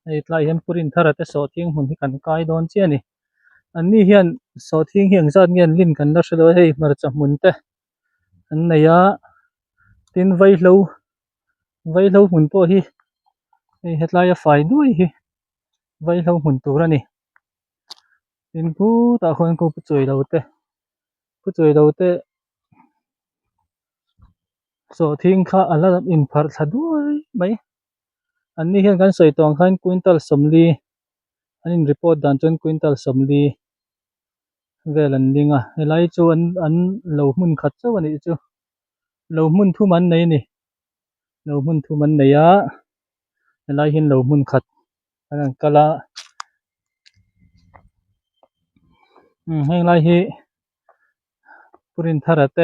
ไอ้ลายเห็นปุรินทาระแต่สอทิ้งหุ่นที่กันกายโดนเจียนี่อันนี้เฮียนสอทิ้งเฮียงซาดเงียนลิ้นกันแล้วเฉลยให้มาจะหมุนเตอันไหนยะตินไว้โลหุ่นโปฮีไอ้เฮ็ดลายไฟด้วยฮีไว้โลหุ่นตัวละนี่ตินกูตาคนกูผู้ช่วยเราเตสอทิ้งค่าอันละอินพาร์ทด้วยไหมอันนี้เห็นกันสวยตองคันควินตัลสมลีอันนี้รีพอร์ตดันจนควินตัลสมลีเวลันดิงเฮลัยจูอันเหลามุนขัดซะวันนี้จูเหลามุนทุมันไหนนี่เหลามุนทุมันไหนยะเฮลัยเห็นเหลามุนขัดอันนั้นกะละเฮลัยเฮปุรินทาระเต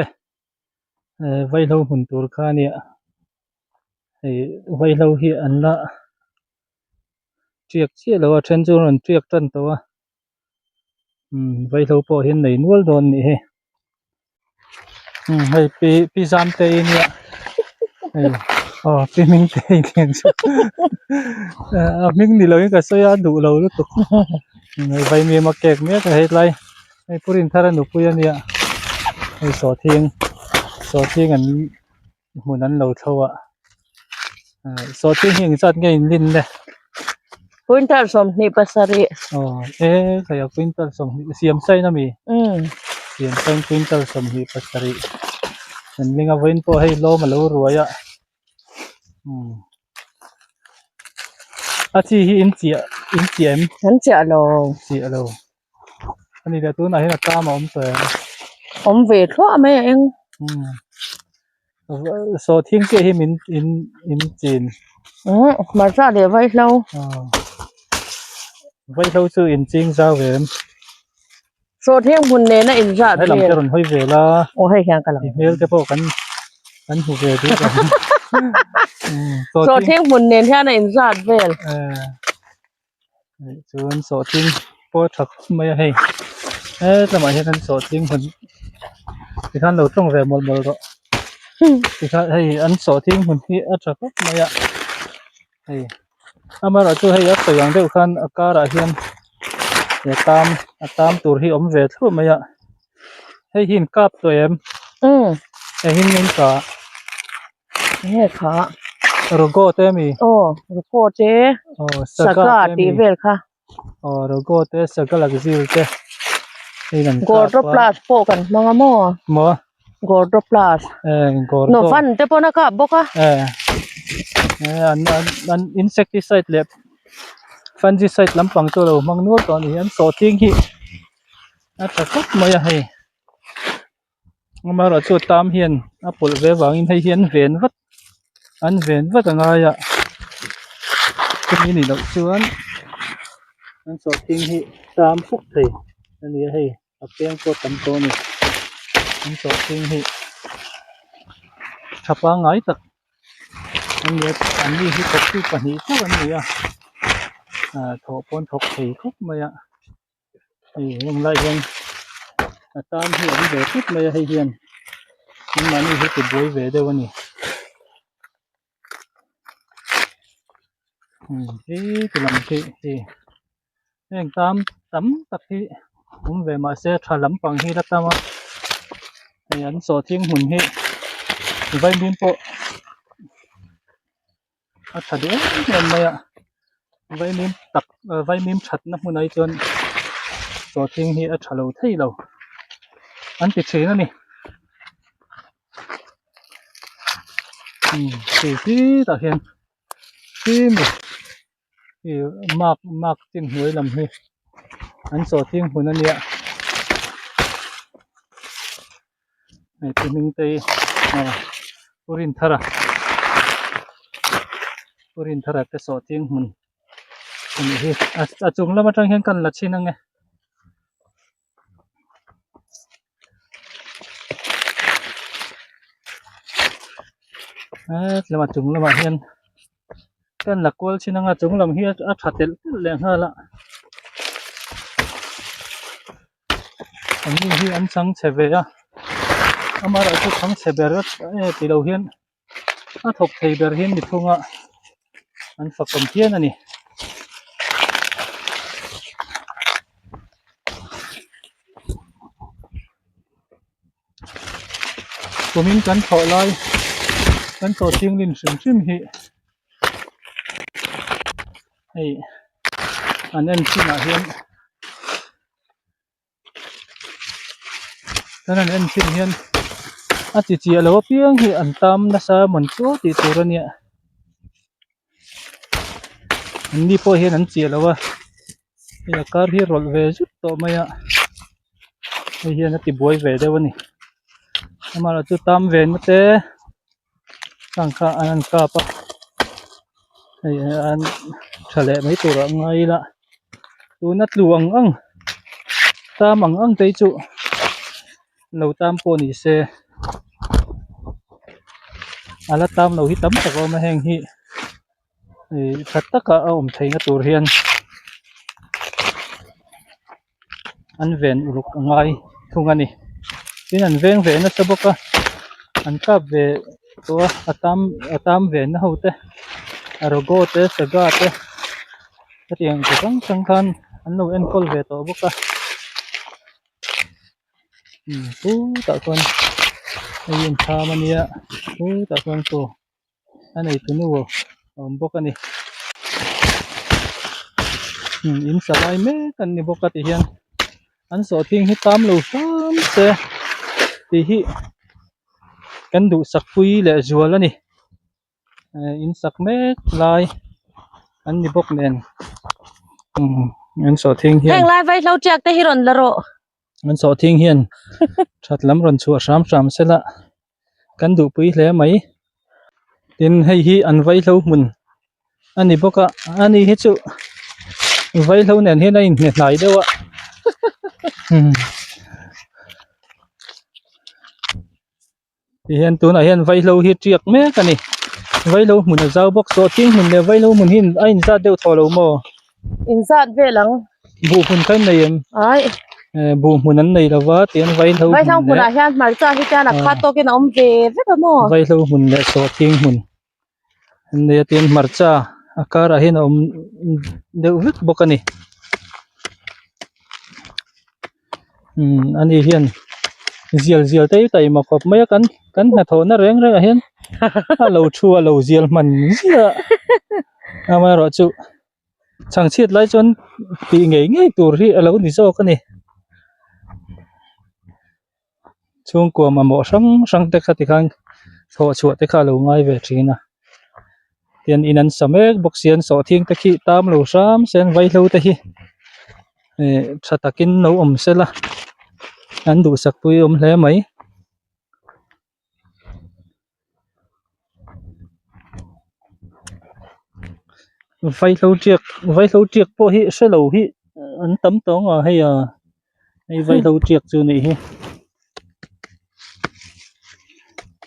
ไว้เหลาหุ่นตัวข้าเนี่ยไว้เหลาเฮอันละเจียกเชี่ยแล้วว่าเทรนจูนเจียกจันตัวไว้เหลาพอเห็นไหนนวลโดนนี่ให้ปีซามเตเนี่ยปีมิงเตเนี่ยมิงนี่เราก็สยาดูเราลูกตัวไว้มีมาแกกเมียก็ให้ไรให้ปุรินทาระหนุปุยเนี่ยให้สอทิ้งอันหมู่นั้นเราเท่าสอทิ้งเห็นสัตว์ไงลิ้นเด้Quintal somni pasari. Kaya quintal somni. Siyam say na mi. Siyam say quintal somni pasari. Nanli nga wain po hay lo malaw ruwaya. At si inci em. Inci alo. Si alo. Ani da tu na hin tama so. Về thua mấy anh. So thiên ke him in chin. Mà ra để vay lâu. Vay lâu chưa in chinh sao về em số thiên bùn nè nó in ra hay làm cho rồi hơi về là hay hàng cả lắm email cái bộ cắn hụt về đi số thiên bùn nè theo nó in ra về chốn số thiên bộ thật mấy hay làm mà hiện số thiên bùn thì khán đầu trong về một rồi thì khán hay ăn số thiên bùn thì ăn thật mấy ạ hay mà rồi tôi hay ăn từ yang đều khán cả là hiện tam tur hi om ve thru maya hei hin kap to em hin min ka he kha rogo te mi rogo te saga ti vel kha rogo te saga lag zil te hinan gordo plus po kan manga mo gordo plus gordo no fan te pona ka boka an insecticide le fungicide lampang to lo mang nual to ni an so ting hi ta khop maya hai ma ro chu tam hian a pul ve wang in hai hian ven vat anga ya ni lo chuan an so ting hi tam phuk thei ani hai a peng ko tam to ni an so ting hi thapa ngai tak an ni hi tak tu pa ni chu an ni ya thọ pon thọc thì khúc mày thì hôm nay hiện tam hiện về khúc mày hay hiện nhưng mà như cái buổi về đâu nhỉ cái làm thì anh tam tắm tập thì cũng về mà sẽ thà lắm bằng hi đất tam thì anh so thiên hồn hi vay miếng bộ thật đấy nên mày vay miếng chặt nó muốn nói chuyện so thiên hi trả lâu thấy lâu anh bị chế nó nè thì ta hiện thì mạc trên huế làm hi anh so thiên hồn anh nè này thì mình tây Purin thara cái so thiên hồn anh hi chung là mà trong hiện cần là chi năng nghe là mà chúng là mà hiền cần là quên chi năng là chúng làm hiền thật tiền liền hơn là anh hi anh sáng sẽ về mà đã chụp sáng sẽ về rất từ đầu hiền thọc thầy về hiền thì không anh phật cầm thiên này บ่มีกันเข้าลายกันเข้าทิ้งลิ้นซึมๆหิให้อันนั้นที่น่าเห็นนั้นอันที่เห็นอาจิจิแล้วเปียงหิอันตามนะซะมันโซติตัวเนี่ยอันนี้พอเห็นอันเจียแล้วว่าอยากการที่รถเวจุดต่อมาไม่เห็นนะติบวยเวได้วันนี้มาเราจะตามเวนมาเตะสังขารอันนั้นกาปะอันทะเลไม่ตัวไงละตัวนัดหลวงอังตามอังเตยจุเราตามปนิเซอะไรตามเราฮิตตั้มตะกอมาแห่งฮิขัดตะกะเอาไทยนัตัวเรียนอันเวนอุลุกไงทุกอันนี้ที่นั่นเวนนะสบกะอันกับเวตัวอัตามเวนนะฮูเตอารโกเตสกาเตก็เตียงก็ต้องสังคันอันนู้นเอ็นคอลเวตัวบกะตะคนยินชามันเนี่ยตะคนตัวอันไหนตัวนู้บกะนี่อินสลายเมกันนี่บกะที่เห็นอันสอทิ้งให้ตามเราซ้ำเสที่ฮิกันดูสักปุยและจัวแล้วนี่อินสักเมกลายอันนี้บกเนนอันสอทิ้งเฮียน แห่งลายไว้เราแจกแต่ฮิรอนละโร อันสอทิ้งเฮียนชัดล้ำรอนชัว3เสละกันดูปุยแล้วไหมเดินให้ฮิอันไว้เราหมุนอันนี้บกะอันนี้เฮ็ดจุไว้เราเนนเฮ็ดได้เน็ตไหลเด้อวะเห็นตัวไหนเห็นไว้เราเฮ็ดเจียกแม่กันนี่ไว้เราหมุนเจ้าบกโซทิ้งหมุนเลยไว้เราหมุนหินไอ้นี่ซาเดียวทอเราโมอินซาดเวหลังบูหุ่นขึ้นในบูหุ่นนั้นในละว่าเตียนไว้เราไว้ทางพุ่นอาหารมาจ้าที่จ้านักคาโตกินอมเวเวตโมไว้เราหมุนเลยโซทิ้งหมุนเนี่ยเตียนมาจ้าอาการเห็นอมเดือดบกกันนี่อันนี้เห็นเจียลเตยไตมาขบไม่กันหน้าทอน่าแรงเห็นเราชัวเราเจียลมันเสียเอามารอจุช่างเชียดไล่จนปีเงี้ยตัวที่เราดิโซกันนี่ช่วงกลัวมาหมอสังเด็กขัดที่ข้างโถชัวที่ข้าเราง่ายเวทีนะเตียนอินันสมัยบกเสียนสอทิ้งตะขี้ตามเรา3เส้นไว้เราตะขี้สตากินเราเสละอันดูสักปุยแล้วไหมไฟเราเจียกพวกฮิเสลาฮิอันตั้มตองให้ไฟเราเจียกจูนี่ฮิ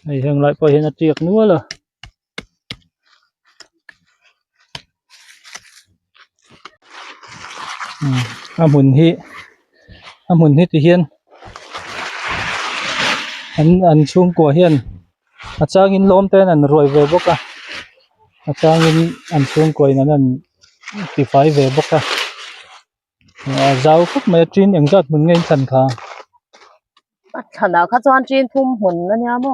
ไอ้เฮงไรพอเห็นเจียกนัวเลยอาหมุนฮิที่เฮียนอันช่วงกัวเฮียนอาจารย์กินล้มแต่นั่นรวยเวบกะอาจารย์กินอันช่วงกัวนั่นตีไฟเวบกะเจ้าก็ไม่จีนอย่างจัดมึงเงินสันขาฉันเอาข้าจวนจีนทุ่มหุ่นนะเนี่ยโม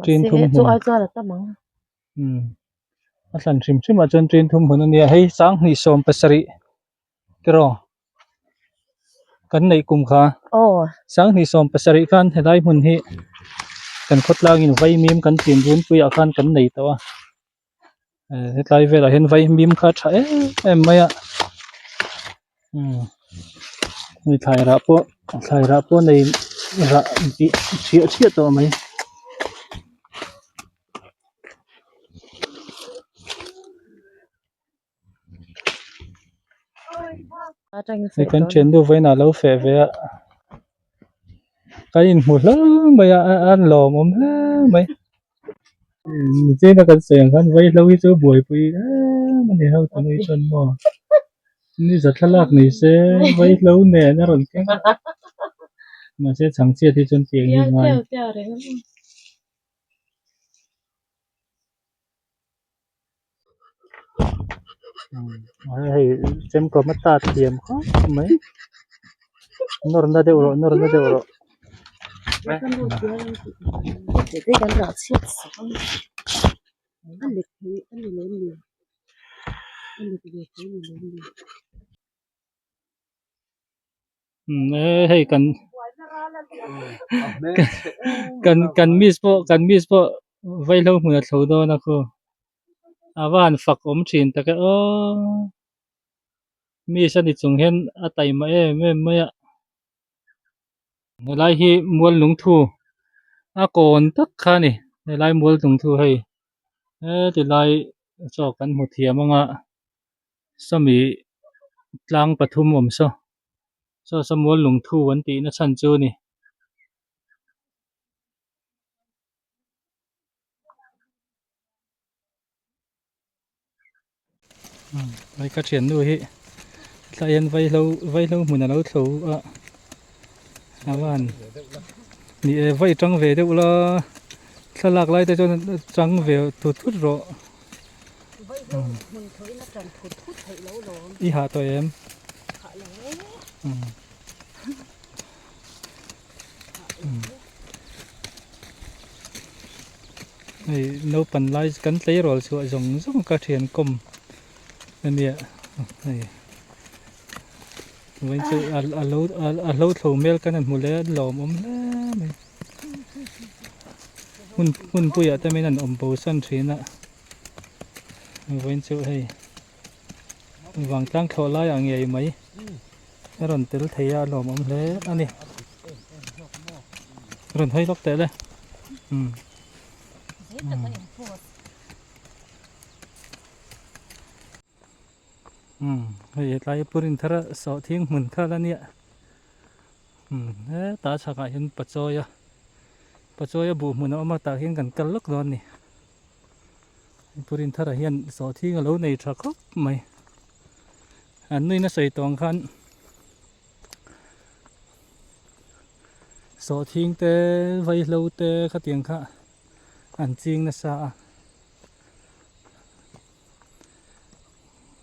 จีนทุ่มหุ่นจู่ไอ้จ้าแล้วตั้งมั้งอาสันชิมมาจนจีนทุ่มหุ่นเนี่ยให้สังนิสมเปสริกรอกันในกลุ่มขาสังนิสมเปสริกันให้ได้หุ่นให้กันคดลากินไว้มีมกันเปลี่ยนรุ่นปุยอาการกันในตัวให้ได้เวลาเห็นไว้มีมขาดไม่มีถ่ายรับพวกในระดิเชี่ยตัวไหมในการเชนดูไว้น่าเราเฟะเวะก็ยินหมดแล้วไม่อันหล่อมั้งไม่เจ้ากันเสียงกันไว้เราที่จะบวยไปมันเดี๋ยวตัวนี้ชนบ่นี่จะทะลักนี่เสียไว้เราเนี่ยน่ารักแค่มาเสียสังเสียที่จนเตียงยังไงให้เจมก็มาตัดเทียมเขาไหมนอนได้เดี๋ยวรอ这个老吃死。อันเล็กนี่อันนี้ล้มอยู่อันนี้ตัวเล็กนี่ล้มอยู่ให้กันมิสโปไว้ลงมือโถโดนะคูอาวานฝักอมฉินตะกะมีสนิทจงเห็นอะไตมาแม่อะหลายฮีมวลหลงทูอะก่อนตักค่ะนี่หลายมวลหลงทูให้ติหลายจอกกันหูเทียมงะสมีกลางปทุมอมซอสมวลหลงทูวันตีนะฉันจูนี่ไว้กระเทียนดูฮิถ้ายันไว้เราหมุนเราโถอาวานนี่ไว้จังเวเดอุละสลากไล่แต่จนจังเวทุดรอมันเคยนักการพูดให้แล้วหรออีหาตัวแล้วนี่โนปันไล่กันเตยรอลชัวจงกระเทียนกลมนั่นเนี่ยนี่วันจะอาโถเมลกันนั่นหมดแล้วหลอมแล้วหุ่นปุยแต่ไม่นั่นอมโบสันทรีนะวันจะให้วางตั้งเขาไล่อย่างใหญ่ไหมรอนเตลเทียหลอมแล้วอันนี้รอนให้ล็อกเตะเลยให้ไล่ปุรินทระสอทิ้งหมุนข้าแล้วเนี่ยตาฉากเห็นปัจจอยบุหมุนเอามาตาเห็นกันกันลักนอนนี่ปุรินทระเห็นสอทิ้งแล้วในฉากไหมอันนี้น่าใส่ตองคันสอทิ้งแต่ไว้เราแต่ข้าเตียงข้าอันจริงนะซา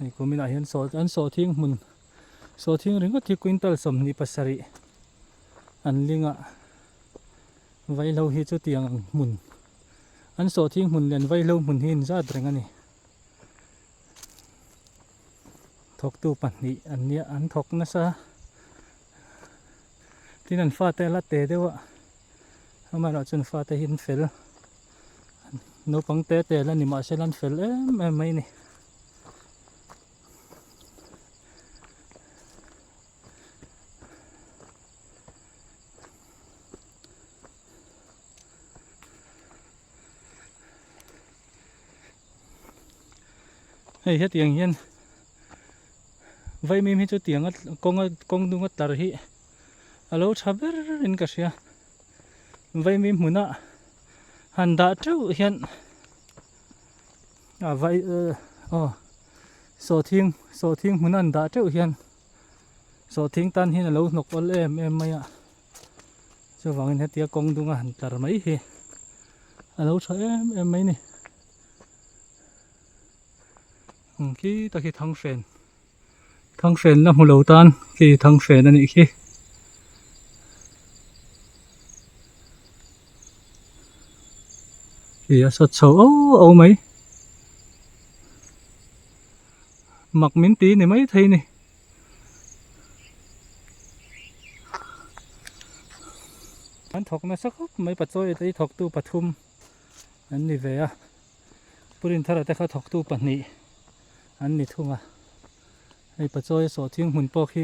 นี่ก็มีหลายเห็นสอทิ้งหมุนสอทิ้งเรื่องก็ที่ควินตัลสมนิปัสสริอันลิงไว้เราเห็นจุดเตียงหมุนอันสอทิ้งหมุนเรียนไว้เราหมุนหินซาดเรื่องนี้ทกตู้ปันนี้อันเนี้ยอันทกนะซะที่นั่นฟ้าแต่ละเตะเดียวทำไมเราจนฟ้าแต่หินเฟลโนปังเตะแล้วนี่มาเชลันเฟลไม่นี่เฮ้ยเตียงเย็นไว้มีจุดเตียงกงดูงัดตาร์ฮีอาลูชับเบอร์อินกัสยาไว้มีมุนะฮันดาเจ้าเห็นไว้โซทิ้งมุนันดาเจ้าเห็นโซทิ้งตันเห็นอาลูนกอลไม่อะจะวางเงินเตียกงดูงัดตาร์ไม่เฮอาลูชับไม่นี่ขี้ตะกี้ทั้งเฟนนะหัวเหลาตันขี้ทั้งเฟนนั่นอีกขี้สดเอาไหมหมักมิ้นตีนี่ไหมทีนี่อันถกนะสักไม่ปัจจัยที่ถกตู้ปทุมอันนี้เวียปุรินทระแต่เขาถกตู้ปันนี้อันนี้ทุ่งไอ้ปัจจัยสอดทิ้งหุ่นปอกฮี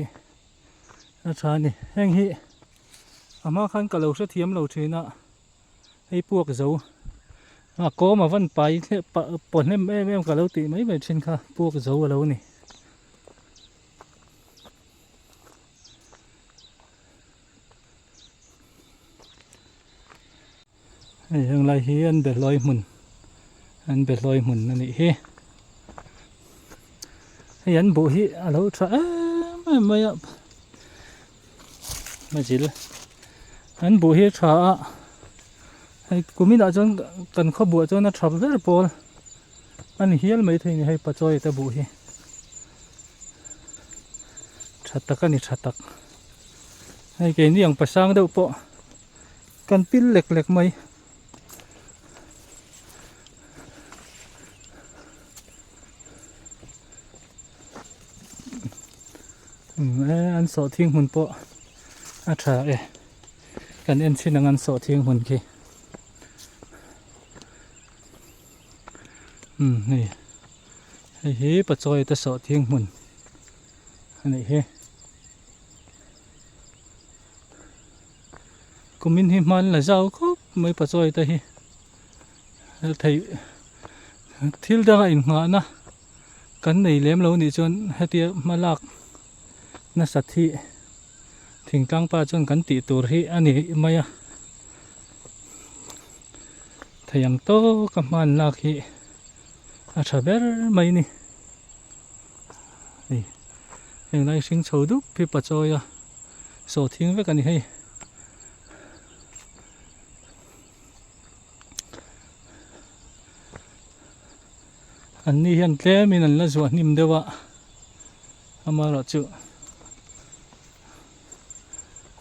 อาชานี่แห้งฮีอามาขันกับเราเสียมเราทีน่ะไอ้พวกเจ้าก็มาวันไปปนให้แม่กับเราตีไม่เป็นเช่นค่ะพวกเจ้าเรานี่ไอ้ยังไรฮีอันเบ็ดลอยหมุนนั่นนี่ฮียันบุฮีเราทราไม่จิลอันบุฮีทราไอ้กูมีน่าจะกันข้าวบัวจนน่าทราบเวอร์บอลอันนี้เฮียลไม่ถึงให้ปัจจัยแต่บุฮีชัดตักไอ้เกนี่ยังประสางเดียวปะ กันปิ้นเหล็กๆไหมอันโสทิ้งหุ่นโปะอาชากันเอ็นชินังอันโสทิ้งหุ่นคีนี่เฮ้ปะจอยตะโสทิ้งหุ่นอันนี้เฮ้ก็มินหิมันละเจ้าก็ไม่ปะจอยตะเฮ้ไทยทิลดาอินงานะกันในเลี้ยมเรานี่จนให้เตียมาลักนัสัตที่ถึงกลางป่าจนกันติตัวที่อันนี้ไม่ถ้ายังโตกับมันลักที่อาชาเบอร์ไม่นี่ยังได้สิ่งโชว์ดุพี่ปัจจัยโสทิ้งไว้กันนี่ให้อันนี้ยันเล่มีนั่นละส่วนนิมเดวะอามาละจุ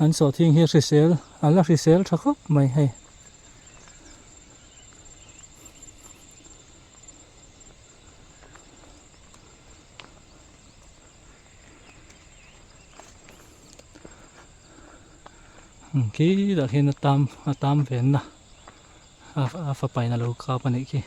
อันโสทิ้งเฮริเซลอันละริเซลทักก็ไม่ให้กี่ดอกเห็นตามเห็นนะฟ้าไปนะลูกข้าวปนิกี่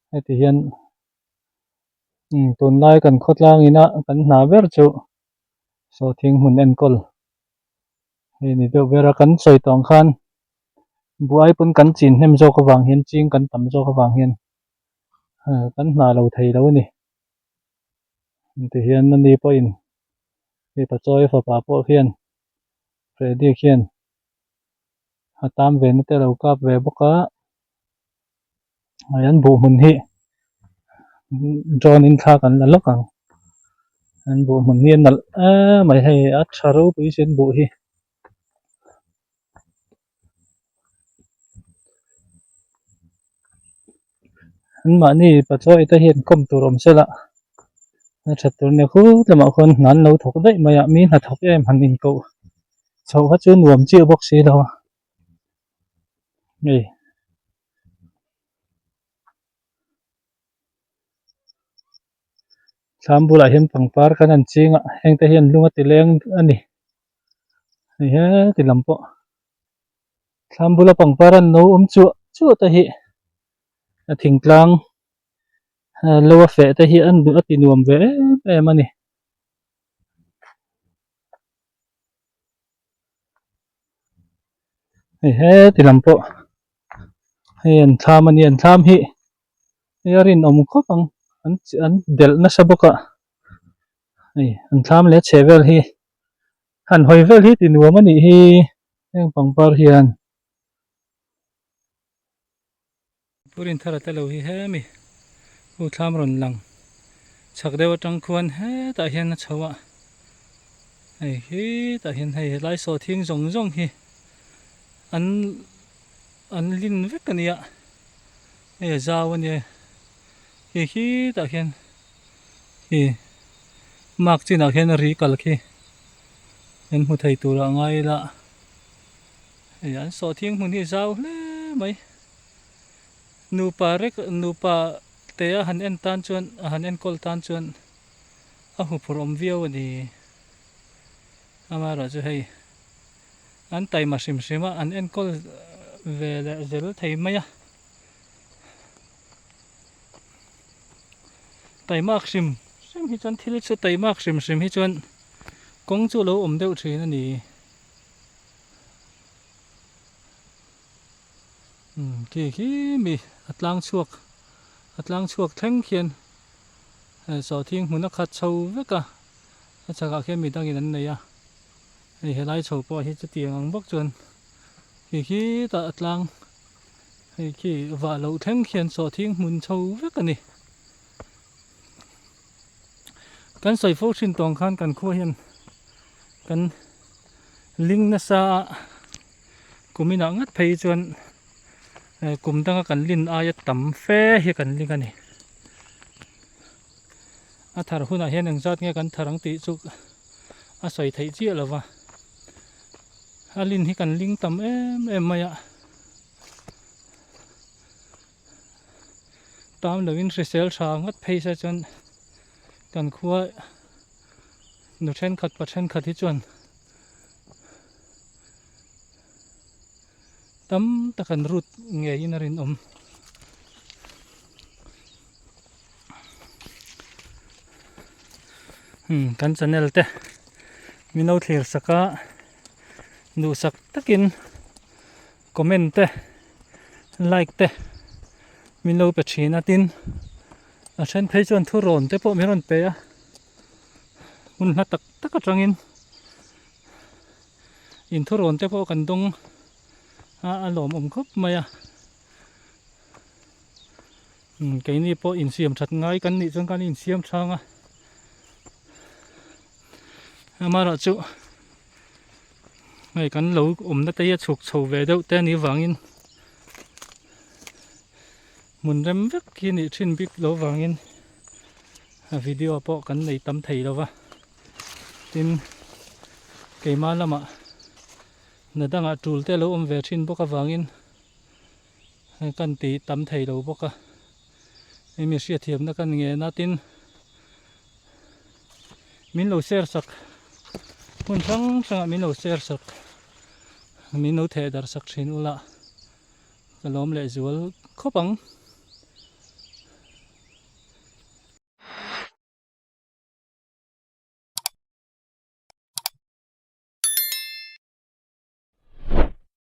ไอ้ที่เห็นต้นไม้กันโคตรล่างนี่นะกันหนาเวอร์จูโสทิ้งหุ่นเอ็นกอลนี่เดี๋ยวเวลากันใส่ตองคันบัวไอ้ปุ่นกันจีนเห็นโจกวางเห็นจริงกันต่ำโจกวางเห็นกันหนาเราไทยแล้วนี่ที่เห็นนั่นดีป่ะอินที่ปัจจัยฝาป่าพวกเห็นเฟรดี้เห็นตามเวนแต่เรากับเวบก็ยันบุมันฮีจอนินทากันแล้วกันอันบุมันฮีนั่นไม่ให้อัดชารูไปเส้นบุฮีอันมานี่ปัจจัยที่เห็นก้มตัวรมเสละชัดตัวเนี่ยคือแต่มาคนนั้นเราถกได้มาอยากมีหัดถกได้มันอินกูชาวเขาชื่อหนวมชื่อบอกสีเรานี่สามบุหรี่เห็นปังปาร์กันนั่นจริงอ่ะเห็นแต่เห็นลุงติเลี้ยงอันนี้นี่ฮะติลำปะสามบุหรี่ปังปาร์นโน้มจั่วแต่เห็นถึงกลางโลวเฟะแต่เห็นอันดูอัตินวมเวมันนี่นี่ฮะติลำปะเห็นทามันยันทามเฮยารินอมก็ปังอันเดลน่าสบกะนี่อันทามเล็ดเชเวลเฮหันหอยเวลเฮตินวมันนี่เฮยังปังปาร์เฮียนพูดอินทาร์ตะเลวเฮมิพูดทามรอนลังชักเดวจังควรเฮตาเห็นนะชาวะเฮ้ตาเห็นให้ไล่โซทิ้งจงเฮอันลินเวกันเนี่ยจาวันเนี่ยตาเห็นมักจีน่าเห็นรีกัลเห็นหัวไทยตัวละไงละอันโซทิ้งหุ่นที่เจ้าเลยไหมนูปาเร็กนูปาเตะหันเอ็นตันจวนหันเอ็นกอลตันจวนหูพรอมวิวนี่อามาเราจะให้อันไตมาชิมอันเอ็นกอลเวลเจลไทยไหมไตมากชิมฮิจวนที่ลิชไตมากชิมฮิจวนกงจูเราเดวชีนั่นนี่กี่มีอัตลังช่วกแท่งเขียนสอทิ้งหุ่นนักขัดเชาเวกะจะกะแค่มีตั้งอย่างนั้นเลยไล่เชาปอให้จะเตียงบกจนกี่ตาอัตลังกี่ว่าเราแท่งเขียนสอทิ้งหุ่นเชาเวกะนี่กันใส่โฟชินตองคันกันขั้วเห็นกันลิงนัสซากูมีหนังงัดเพยจน กลุ่มตั้งกันลินอายต่ำเฟเฮกันลิกันนี่ทารหุ่นเห็นหนึ่งจอดเงี้ยกันทารังติจุกใส่ไทยเจี๊ยแล้ววะลินเฮกันลิงต่ำมายะตามเลวินเซลชางัดเพย์ซะจนกันคัวหนูเช่นขัดปัดเช่นขัดที่จวนตั้มตะกันรุดเงยนรินกันจะเนลเตมีโน้ตเลียร์สักดูสักตะกินคอมเมนต์เตไลค์เตมีโน้ตเปชีนาตินเช่นเพย์จวนทุรนเตพอมีรอนเปียคุณนัดตักจังอินทุรนเตพอกันดงอารมณ์ครบไหมไก่นี่พออินเสียมชัดง่ายกันนี่จนกันอินเสียมช่างมาละจุไงกันเรานัดเตะฉุกโฉบเวเดอแต่นี่วางอินมุนเริ่มวิกกินชินบิกเราวางอินวิดีโอพอกันในตำไทยแล้ววะทินไก่มาละมะนดังจูลเตเราเวชินพวกวางอินกันตีตำไทยเราพวกมีเสียเทียมนักกันเงี้ยนาตินมินเราเสียสักคนช่างมินเราเสียสักมินเราเทดาร์สักชินอุละก็ล้อมเลยจวลข้อปัง